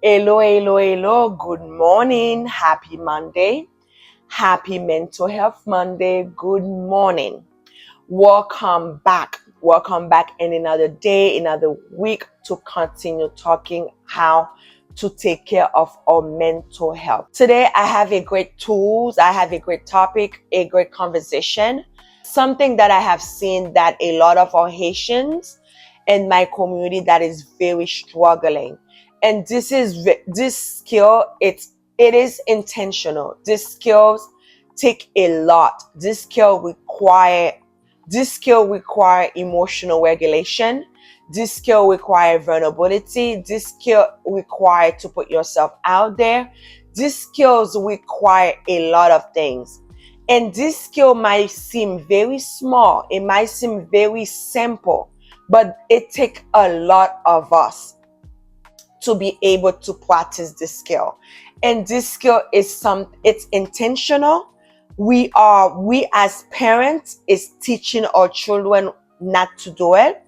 Hello, hello, hello. Good morning. Happy Monday. Happy Mental Health Monday. Good morning. Welcome back. Welcome back in another day, another week to continue talking how to take care of our mental health. Today, I have a great tools. I have a great topic, a great conversation. Something that I have seen that a lot of our Haitians in my community that is very struggling. And this skill, it is intentional. These skills take a lot. This skill require emotional regulation. This skill require vulnerability. This skill require to put yourself out there. These skills require a lot of things. And this skill might seem very small. It might seem very simple, but it takes a lot of us to be able to practice this skill. And this skill it's intentional. We as parents is teaching our children not to do it.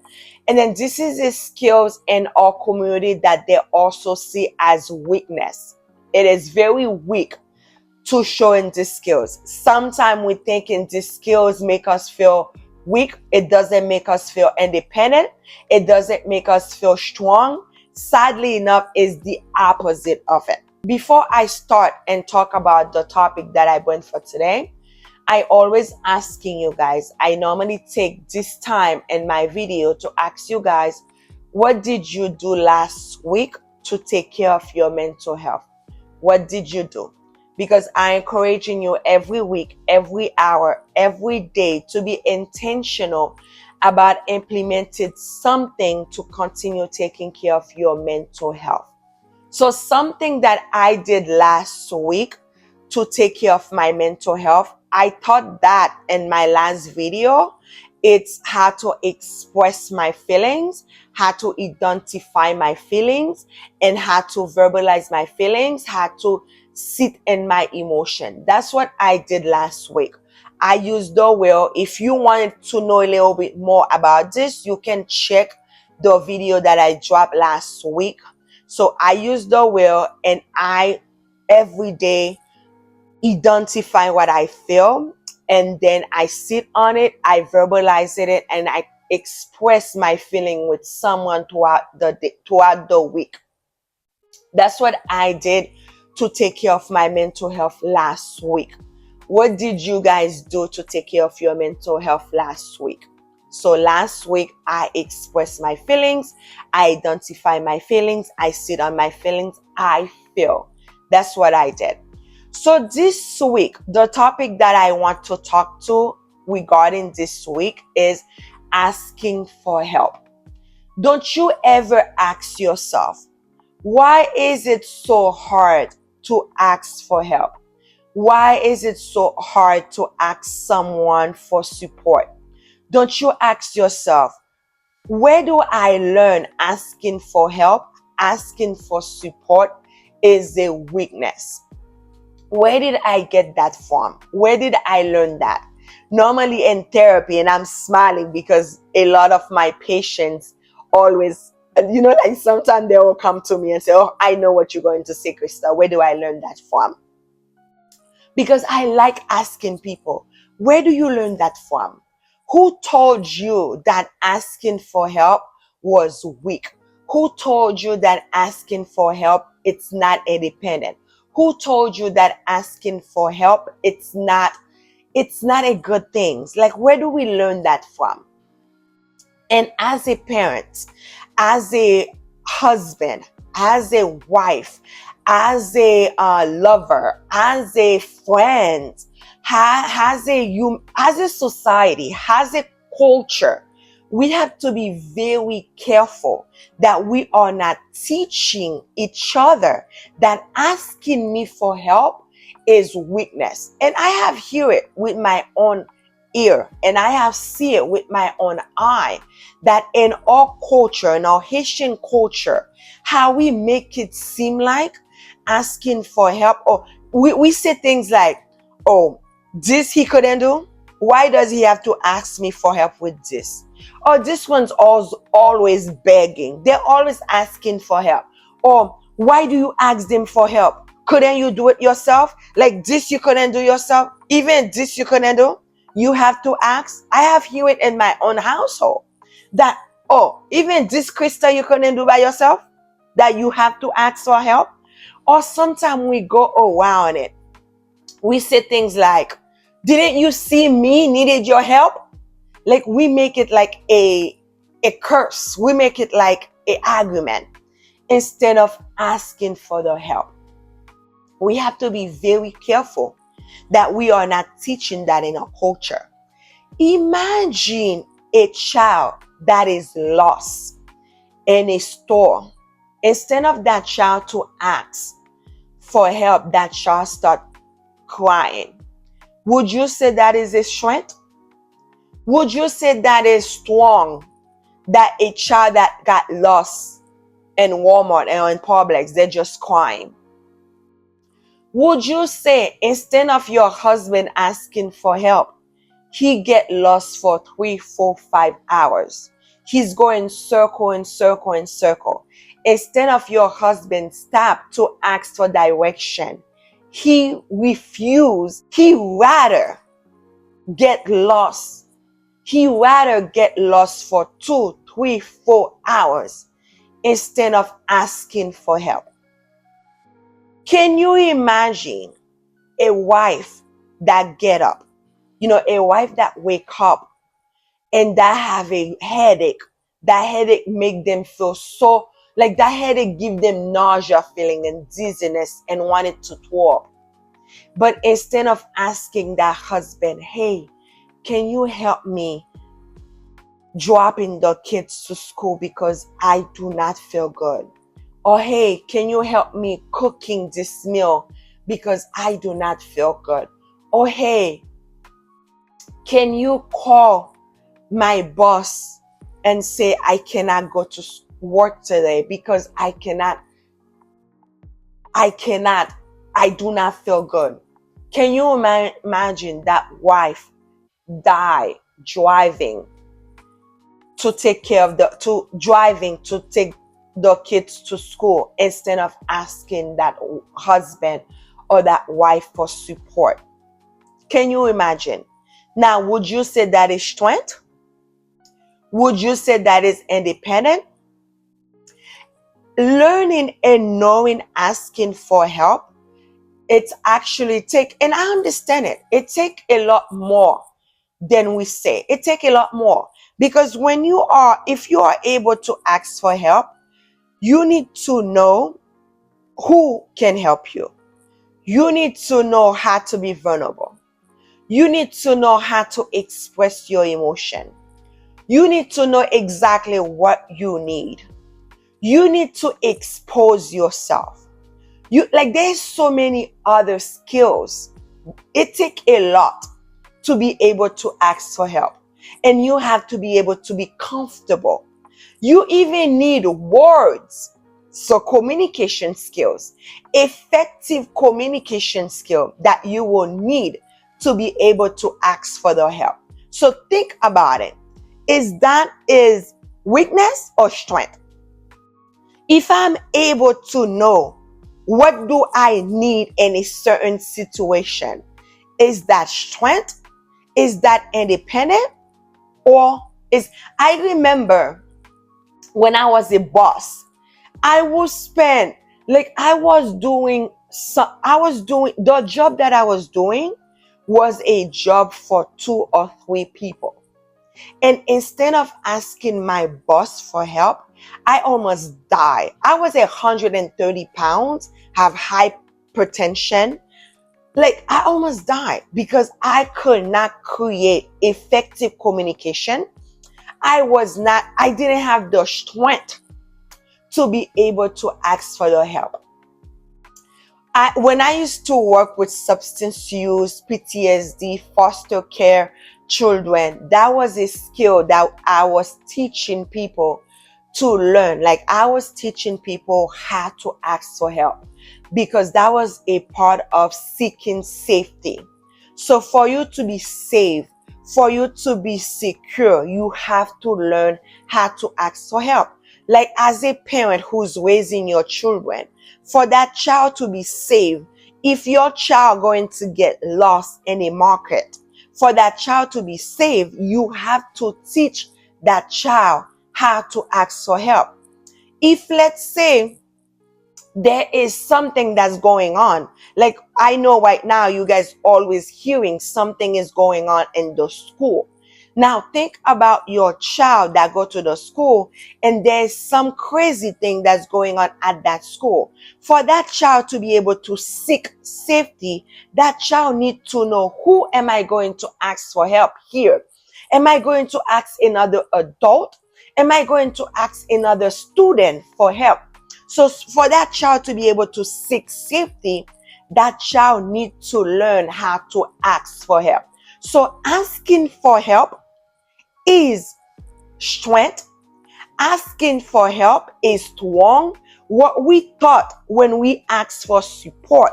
And then this is the skills in our community that they also see as weakness. It is very weak to showing these skills. Sometimes we thinking these skills make us feel weak. It doesn't make us feel independent. It doesn't make us feel strong. Sadly enough, is the opposite of it. Before I start and talk about the topic that I bring for today, I always asking you guys, I normally take this time in my video to ask you guys, what did you do last week to take care of your mental health? What did you do? Because I'm encouraging you every week, every hour, every day to be intentional about implementing something to continue taking care of your mental health. So something that I did last week to take care of my mental health, I taught that in my last video. It's how to express my feelings, how to identify my feelings, and how to verbalize my feelings, how to sit in my emotion. That's what I did last week. I used the wheel. If you wanted to know a little bit more about this, you can check the video that I dropped last week. So I use the wheel and I every day identify what I feel, and then I sit on it, I verbalize it, and I express my feeling with someone throughout the week. That's what I did to take care of my mental health last week. What did you guys do to take care of your mental health last week? So last week, I express my feelings, I identify my feelings, I sit on my feelings, I feel. That's what I did. So this week, the topic that I want to talk to regarding this week is asking for help. Don't you ever ask yourself, why is it so hard to ask for help? Why is it so hard to ask someone for support? Don't you ask yourself, where do I learn asking for help, asking for support is a weakness? Where did I get that from? Where did I learn that? Normally in therapy, and I'm smiling because a lot of my patients always, like sometimes they will come to me and say, oh, I know what you're going to say, Krista. Where do I learn that from? Because I like asking people, where do you learn that from? Who told you that asking for help was weak? Who told you that asking for help, it's not independent? Who told you that asking for help, it's not a good thing? Like, where do we learn that from? And as a parent, as a husband, as a wife, as a lover, as a friend, as a society, as a culture, we have to be very careful that we are not teaching each other that asking me for help is weakness. And I have heard it with my own ear, and I have seen it with my own eye, that in our culture, in our Haitian culture, how we make it seem like asking for help, or we say things like, oh, this he couldn't do, why does he have to ask me for help with this? Or this one's always begging, they're always asking for help. Or Why do you ask them for help? Couldn't you do it yourself? Like this you couldn't do yourself? Even this you couldn't do? You have to ask. I have heard it in my own household that, oh, even this crystal you couldn't do by yourself? That you have to ask for help? Or sometimes we go around it. We say things like, didn't you see me needed your help? Like we make it like a curse. We make it like an argument instead of asking for the help. We have to be very careful that we are not teaching that in our culture. Imagine a child that is lost in a store. Instead of that child to ask for help, that child start crying. Would you say that is a strength? Would you say that is strong? That a child that got lost in Walmart or in Publix, they're just crying. Would you say instead of your husband asking for help, he get lost for 3, 4, 5 hours? He's going circle and circle and circle. Instead of your husband stop to ask for direction, he refused. He rather get lost. He rather get lost for 2, 3, 4 hours instead of asking for help. Can you imagine a wife that get up? A wife that wake up and that have a headache. That headache make them feel so, like that headache give them nausea feeling and dizziness and wanted to throw up. But instead of asking that husband, hey, can you help me dropping the kids to school because I do not feel good? Or hey, can you help me cooking this meal because I do not feel good? Or hey, can you call my boss and say I cannot go to work today because I do not feel good? Can you imagine that wife die driving to take the kids to school instead of asking that husband or that wife for support? Can you imagine? Now, would you say that is strength? Would you say that is independent? Learning and knowing, asking for help, it's actually and I understand it take a lot more than we say. It take a lot more because if you are able to ask for help, you need to know who can help you. You need to know how to be vulnerable. You need to know how to express your emotion. You need to know exactly what you need. You need to expose yourself. There's so many other skills. It takes a lot to be able to ask for help. And you have to be able to be comfortable. You even need words. So communication skills, effective communication skill that you will need to be able to ask for the help. So think about it. Is weakness or strength? If I'm able to know what do I need in a certain situation, is that strength? Is that independent? I remember when I was a boss, I was doing the job that I was doing was a job for 2 or 3 people. And instead of asking my boss for help, I almost died. I was 130 pounds, have hypertension. I almost died because I could not create effective communication. I didn't have the strength to be able to ask for the help. When I used to work with substance use, PTSD, foster care children, that was a skill that I was teaching people to learn. I was teaching people how to ask for help because that was a part of seeking safety. So for you to be safe, for you to be secure, you have to learn how to ask for help. like as a parent who's raising your children, for that child to be saved, if your child going to get lost in a market, for that child to be saved, you have to teach that child how to ask for help. If let's say there is something that's going on, like I know right now you guys always hearing something is going on in the school. Now think about your child that go to the school and there's some crazy thing that's going on at that school. For that child to be able to seek safety, that child need to know, who am I going to ask for help here? Am I going to ask another adult? Am I going to ask another student for help? So for that child to be able to seek safety, that child needs to learn how to ask for help. So asking for help is strength. Asking for help is strong. What we thought when we ask for support,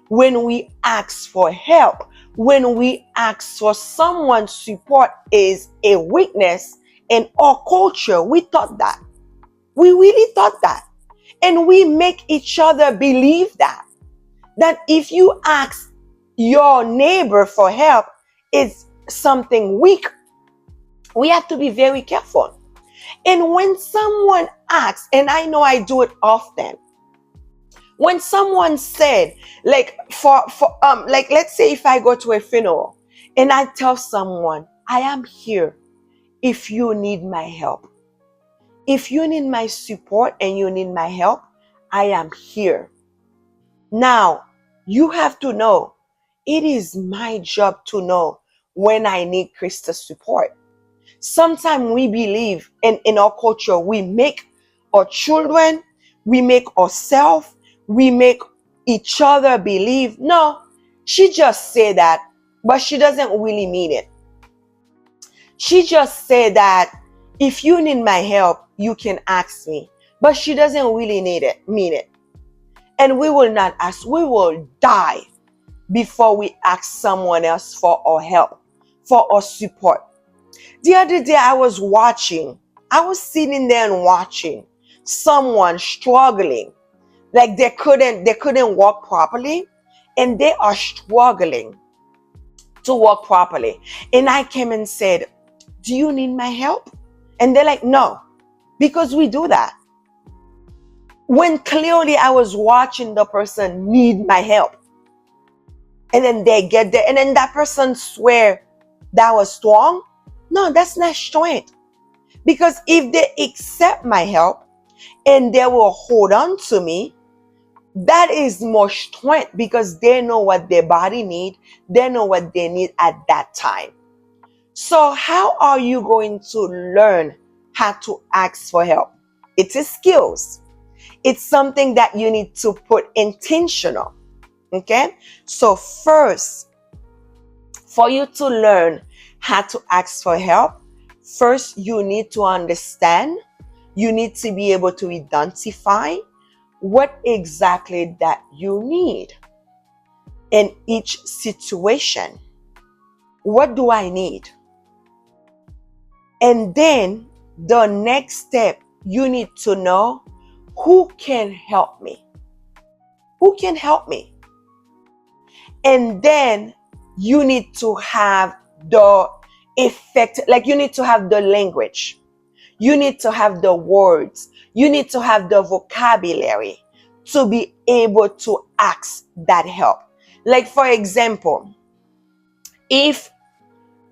when we ask for help, when we ask for someone's support is a weakness in our culture. We thought that. We really thought that. And we make each other believe that if you ask your neighbor for help, it's something weak. We have to be very careful. And when someone asks, and I know I do it often, when someone said, like like let's say if I go to a funeral and I tell someone, I am here if you need my help. If you need my support and you need my help, I am here. Now, you have to know, it is my job to know when I need Krista's support. Sometimes we believe in our culture, we make our children, we make ourselves, we make each other believe, no, she just said that, but she doesn't really mean it. She just said that if you need my help, you can ask me. But she doesn't really mean it. And we will not ask. We will die before we ask someone else for our help, for our support. The other day I was sitting there and watching someone struggling. Like they couldn't walk properly, and they are struggling to walk properly. And I came and said, do you need my help? And they're like, no, because we do that. When clearly I was watching the person need my help. And then they get there, and then that person swear that was strong. No, that's not strength. Because if they accept my help and they will hold on to me, that is more strength, because they know what their body need. They know what they need at that time. So how are you going to learn how to ask for help? It is skills. It's something that you need to put intentional. Okay? So first, for you to learn how to ask for help, first you need to understand, you need to be able to identify what exactly that you need in each situation. What do I need? And then the next step, you need to know who can help me. Who can help me? And then you need to have the effect, like you need to have the language. You need to have the words. You need to have the vocabulary to be able to ask that help. Like for example, if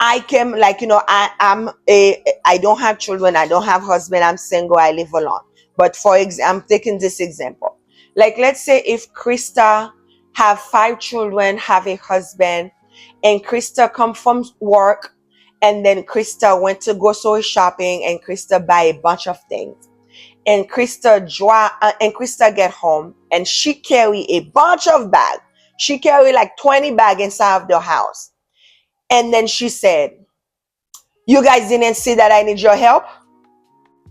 I came, like, I don't have children, I don't have husband, I'm single, I live alone. But for example, I'm taking this example. Like, let's say if Krista have 5 children, have a husband, and Krista come from work, and then Krista went to grocery shopping, and Krista buy a bunch of things. And Krista get home, and she carry a bunch of bags. She carry like 20 bags inside of the house. And then she said, you guys didn't see that I need your help?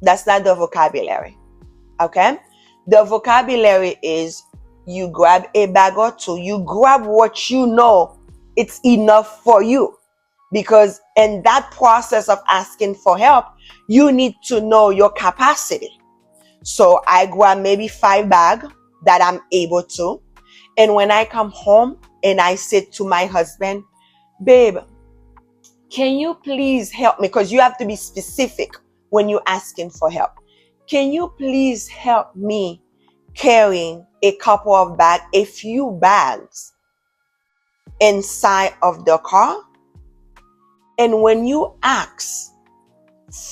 That's not the vocabulary. Okay? The vocabulary is you grab a bag or two, you grab what you know it's enough for you. Because in that process of asking for help, you need to know your capacity. So I grab maybe 5 bags that I'm able to. And when I come home and I say to my husband, babe, can you please help me? Because you have to be specific when you're asking for help. Can you please help me carrying a couple of bags, a few bags inside of the car? And when you ask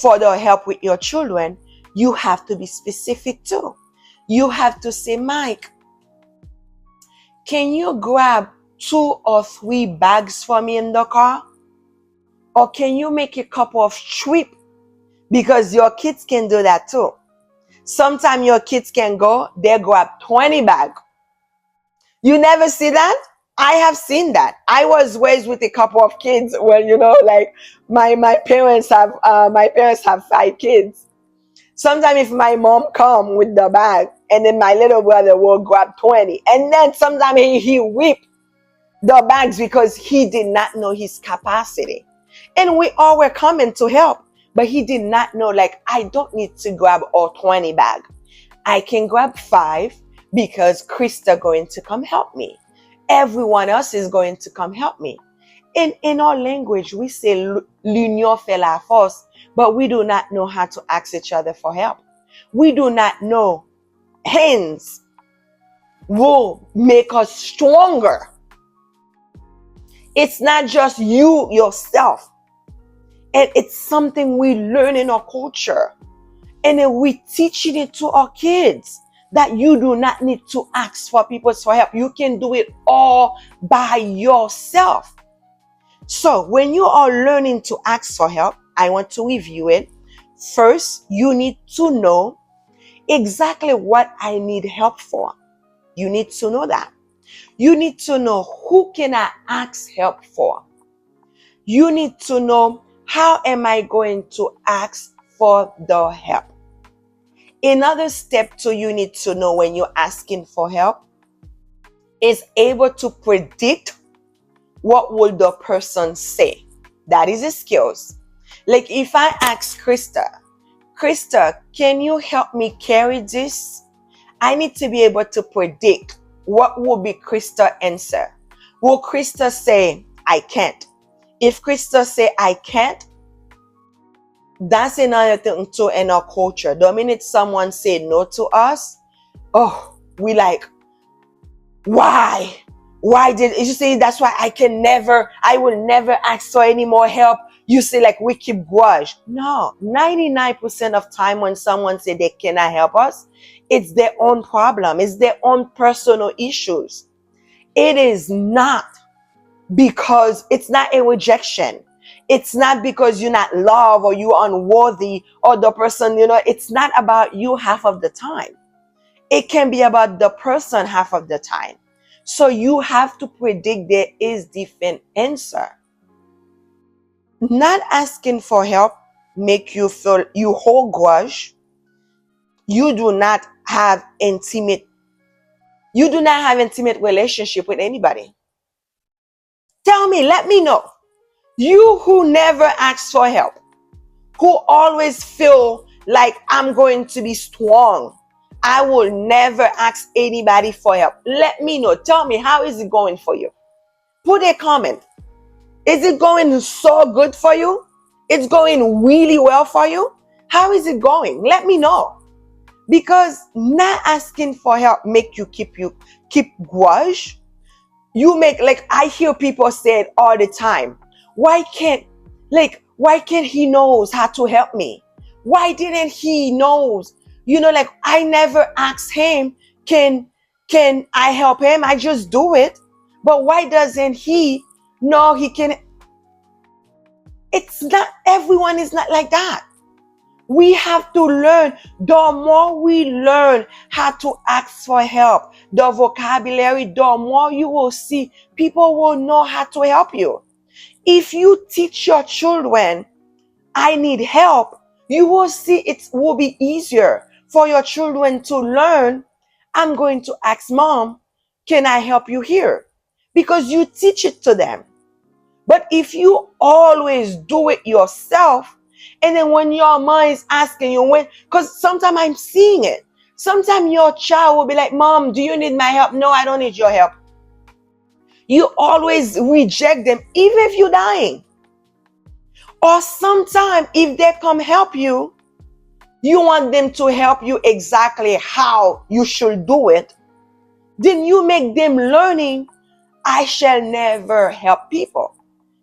for the help with your children, you have to be specific too. You have to say, Mike, can you grab 2 or 3 bags for me in the car? Or can you make a couple of trips? Because your kids can do that too. Sometimes your kids can go, they grab 20 bags. You never see that? I have seen that. I was raised with a couple of kids. Well, like my parents have 5 kids. Sometimes if my mom come with the bag, and then my little brother will grab 20, and then sometimes he whip the bags because he did not know his capacity. And we all were coming to help, but he did not know, like, I don't need to grab all 20 bags. I can grab 5 because Krista going to come help me. Everyone else is going to come help me. In our language, we say l'union fait la force, but we do not know how to ask each other for help. We do not know hands will make us stronger. It's not just you yourself. And it's something we learn in our culture. And then we teaching it to our kids that you do not need to ask for people for help. You can do it all by yourself. So when you are learning to ask for help, I want to review it. First, you need to know exactly what I need help for. You need to know that. You need to know who can I ask help for. You need to know how am I going to ask for the help. Another step too you need to know when you're asking for help is able to predict what will the person say. That is a skills. Like if I ask Krista, can you help me carry this? I need to be able to predict what will be Krista's answer. Will Krista say, I can't? If Krista say, I can't, that's another thing too in our culture. The minute someone say no to us, we like, why? Why did you say that's why I will never ask for any more help? You say like we keep grudge. No, 99% of time when someone say they cannot help us, it's their own problem. It's their own personal issues. It is not because it's not a rejection. It's not because you're not loved or you're unworthy or the person, it's not about you half of the time. It can be about the person half of the time. So you have to predict there is different answer. Not asking for help make you feel you hold grudge. You do not have intimate relationship with anybody. Tell me, let me know. You who never ask for help, who always feel like I'm going to be strong, I will never ask anybody for help. Let me know. Tell me, how is it going for you? Put a comment. Is it going so good for you? It's going really well for you? How is it going? Let me know. Because not asking for help make you keep grudge. You make, like, I hear people say it all the time. Why can't he knows how to help me? Why didn't he knows? Like I never asked him, can I help him? I just do it. But why doesn't he know he can? It's not, everyone is not like that. We have to learn. The more we learn how to ask for help, the vocabulary, the more you will see people will know how to help you. If you teach your children, I need help, you will see it will be easier for your children to learn. I'm going to ask mom, can I help you here? Because you teach it to them. But if you always do it yourself, and then when your mind is asking you because sometimes I'm seeing it. Sometimes your child will be like, Mom, do you need my help? No, I don't need your help. You always reject them, even if you're dying. Or sometimes if they come help you, you want them to help you exactly how you should do it. Then you make them learning, I shall never help people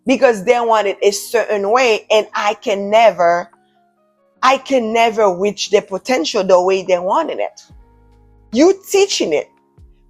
because they want it a certain way, and I can never reach their potential the way they wanted it. You teaching it.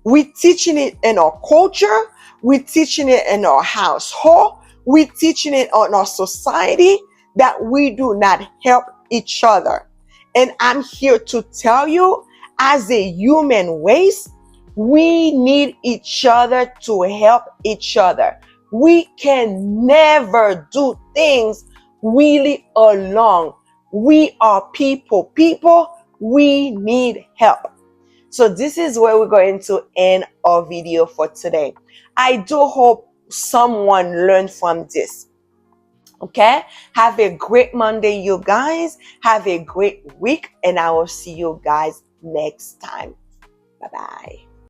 We're teaching it in our culture. We're teaching it in our household. We're teaching it in our society that we do not help each other. And I'm here to tell you, as a human race, we need each other to help each other. We can never do things really alone. We are people. People, we need help. So this is where we're going to end our video for today. I do hope someone learned from this. Okay? Have a great Monday, you guys. Have a great week, and I will see you guys next time. Bye-bye.